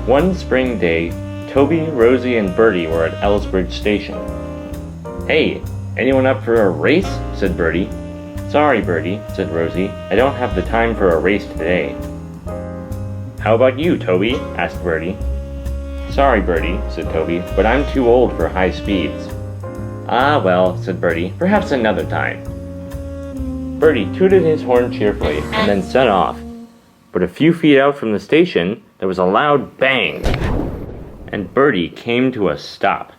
One spring day, Toby, Rosie, and Bertie were at Ellsbridge Station. "Hey, anyone up for a race?" said Bertie. "Sorry, Bertie," said Rosie. "I don't have the time for a race today." "How about you, Toby?" asked Bertie. "Sorry, Bertie," said Toby, "but I'm too old for high speeds." "Ah, well," said Bertie, "perhaps another time." Bertie tooted his horn cheerfully and then set off. But a few feet out from the station, there was a loud bang, and Bertie came to a stop.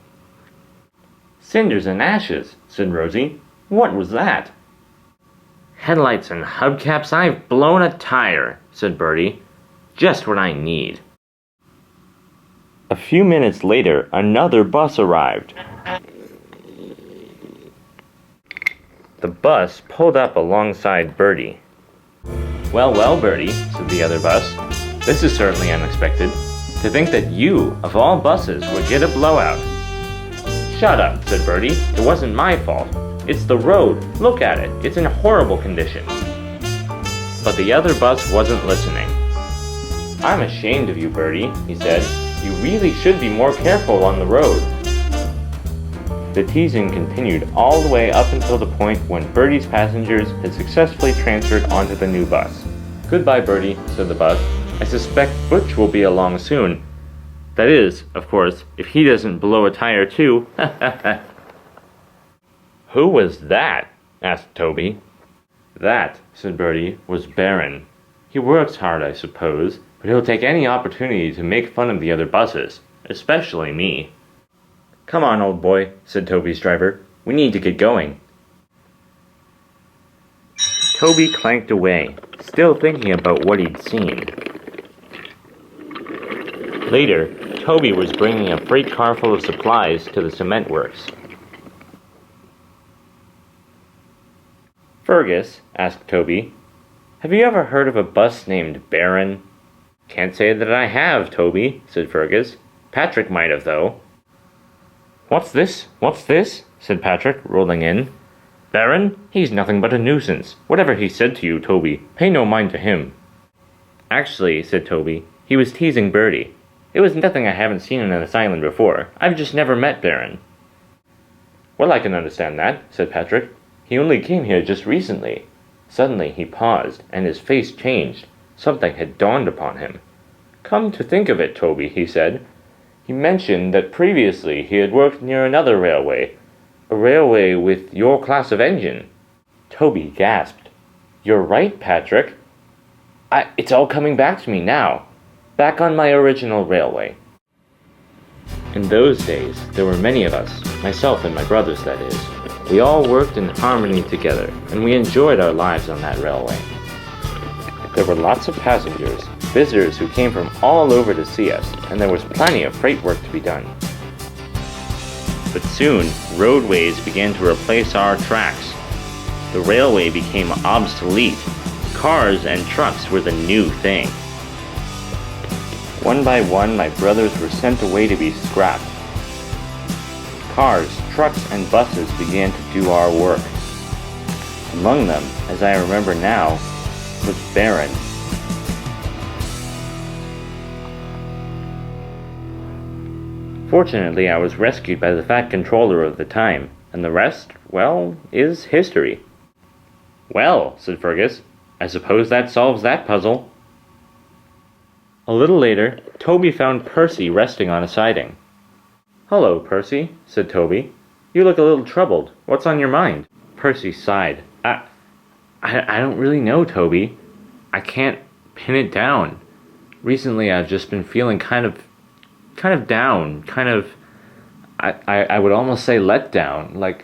"Cinders and ashes," said Rosie. "What was that?" "Headlights and hubcaps, I've blown a tire," said Bertie. "Just what I need." A few minutes later, another bus arrived. The bus pulled up alongside Bertie. "Well, well, Bertie," said the other bus. "This is certainly unexpected. To think that you, of all buses, would get a blowout." "Shut up," said Bertie. "It wasn't my fault. It's the road. Look at it. It's in horrible condition." But the other bus wasn't listening. "I'm ashamed of you, Bertie," he said. "You really should be more careful on the road." The teasing continued all the way up until the point when Bertie's passengers had successfully transferred onto the new bus. "Goodbye, Bertie," said the bus. "I suspect Butch will be along soon. That is, of course, if he doesn't blow a tire too." "Who was that?" asked Toby. "That," said Bertie, "was Baron. He works hard, I suppose, but he'll take any opportunity to make fun of the other buses, especially me." "Come on, old boy," said Toby's driver. "We need to get going." Toby clanked away, still thinking about what he'd seen. Later, Toby was bringing a freight car full of supplies to the cement works. "Fergus," asked Toby, "have you ever heard of a bus named Baron?" "Can't say that I have, Toby," said Fergus. "Patrick might have, though." "What's this? What's this?" said Patrick, rolling in. "Baron? He's nothing but a nuisance. Whatever he said to you, Toby, pay no mind to him." "Actually," said Toby, "he was teasing Bertie. It was nothing I haven't seen in this island before. I've just never met Baron." "Well, I can understand that," said Patrick. "He only came here just recently." Suddenly he paused, and his face changed. Something had dawned upon him. "Come to think of it, Toby," he said, "he mentioned that previously he had worked near another railway, a railway with your class of engine." Toby gasped. "You're right, Patrick. It's all coming back to me now. Back on my original railway." In those days, there were many of us, myself and my brothers, that is. We all worked in harmony together, and we enjoyed our lives on that railway. There were lots of passengers, visitors who came from all over to see us, and there was plenty of freight work to be done. But soon, roadways began to replace our tracks. The railway became obsolete. Cars and trucks were the new thing. One by one, my brothers were sent away to be scrapped. Cars, trucks, and buses began to do our work. Among them, as I remember now, was Baron. Fortunately, I was rescued by the fat controller of the time, and the rest, well, is history. "Well," said Fergus, "I suppose that solves that puzzle." A little later, Toby found Percy resting on a siding. "Hello, Percy," said Toby. "You look a little troubled. What's on your mind?" Percy sighed. I don't really know, Toby. I can't pin it down. Recently, I've just been feeling kind of down, I would almost say let down, like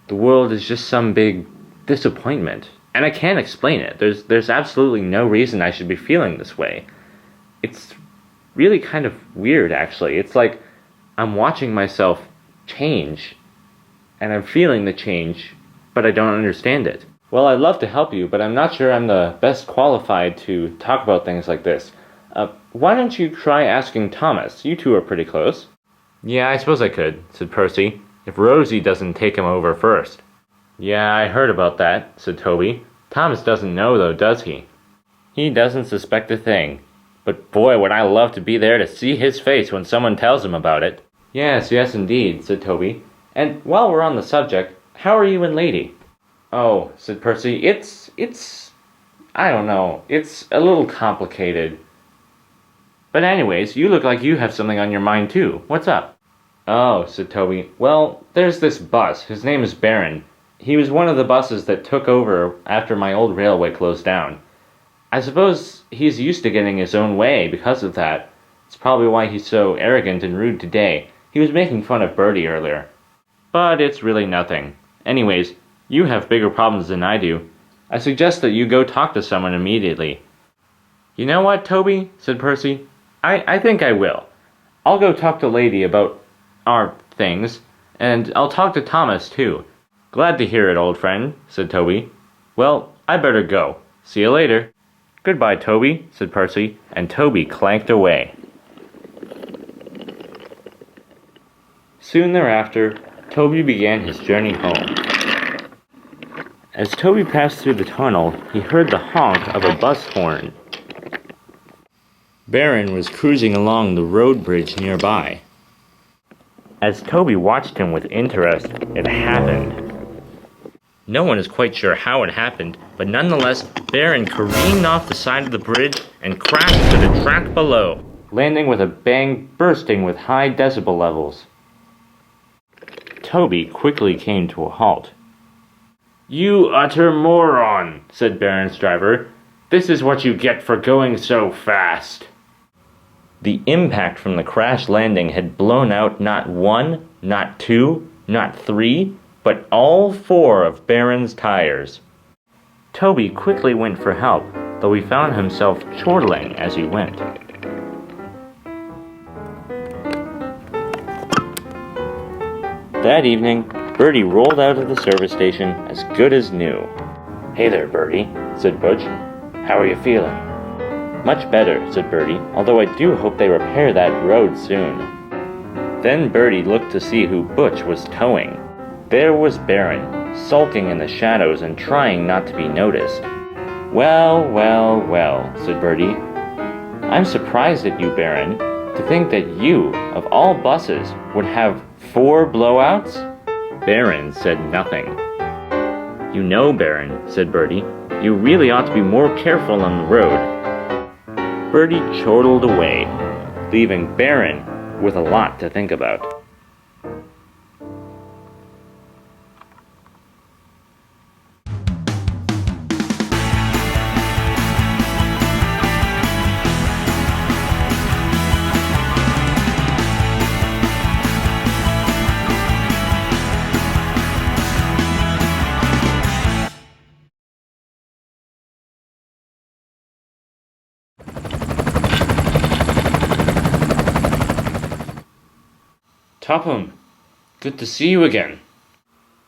the world is just some big disappointment. And I can't explain it. There's absolutely no reason I should be feeling this way. It's really kind of weird, actually. It's like I'm watching myself change, and I'm feeling the change, but I don't understand it. Well, I'd love to help you, but I'm not sure I'm the best qualified to talk about things like this. Why don't you try asking Thomas? You two are pretty close. "Yeah, I suppose I could," said Percy, "if Rosie doesn't take him over first." "Yeah, I heard about that," said Toby. "Thomas doesn't know, though, does he?" "He doesn't suspect a thing. But boy, would I love to be there to see his face when someone tells him about it. Yes, yes indeed, said Toby. And while we're on the subject, how are you and Lady? Oh, said Percy, I don't know, it's a little complicated. But anyways, you look like you have something on your mind too. What's up? Oh, said Toby, well, there's this bus. His name is Baron. He was one of the buses that took over after my old railway closed down. I suppose he's used to getting his own way because of that. It's probably why he's so arrogant and rude today. He was making fun of Bertie earlier. But it's really nothing. Anyways, you have bigger problems than I do. I suggest that you go talk to someone immediately. You know what, Toby? Said Percy. I think I will. I'll go talk to Lady about our things, and I'll talk to Thomas too. Glad to hear it, old friend, said Toby. Well, I better go. See you later. Goodbye, Toby, said Percy, and Toby clanked away. Soon thereafter, Toby began his journey home. As Toby passed through the tunnel, he heard the honk of a bus horn. Baron was cruising along the road bridge nearby. As Toby watched him with interest, it happened. No one is quite sure how it happened, but nonetheless, Baron careened off the side of the bridge and crashed to the track below, landing with a bang bursting with high decibel levels. Toby quickly came to a halt. You utter moron, said Baron's driver. This is what you get for going so fast. The impact from the crash landing had blown out not one, not two, not three, but all four of Baron's tires. Toby quickly went for help, though he found himself chortling as he went. That evening, Bertie rolled out of the service station as good as new. Hey there, Bertie, said Butch. How are you feeling? Much better, said Bertie, although I do hope they repair that road soon. Then Bertie looked to see who Butch was towing. There was Baron, sulking in the shadows and trying not to be noticed. Well, well, well, said Bertie. I'm surprised at you, Baron, to think that you, of all buses, would have 4 blowouts? Baron said nothing. You know, Baron, said Bertie, you really ought to be more careful on the road. Bertie chortled away, leaving Baron with a lot to think about. Topham, good to see you again.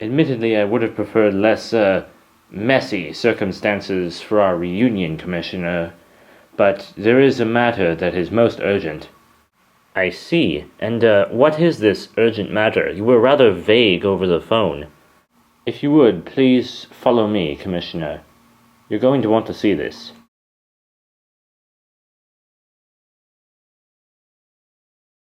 Admittedly, I would have preferred less, messy circumstances for our reunion, Commissioner, but there is a matter that is most urgent. I see. And, what is this urgent matter? You were rather vague over the phone. If you would, please follow me, Commissioner. You're going to want to see this.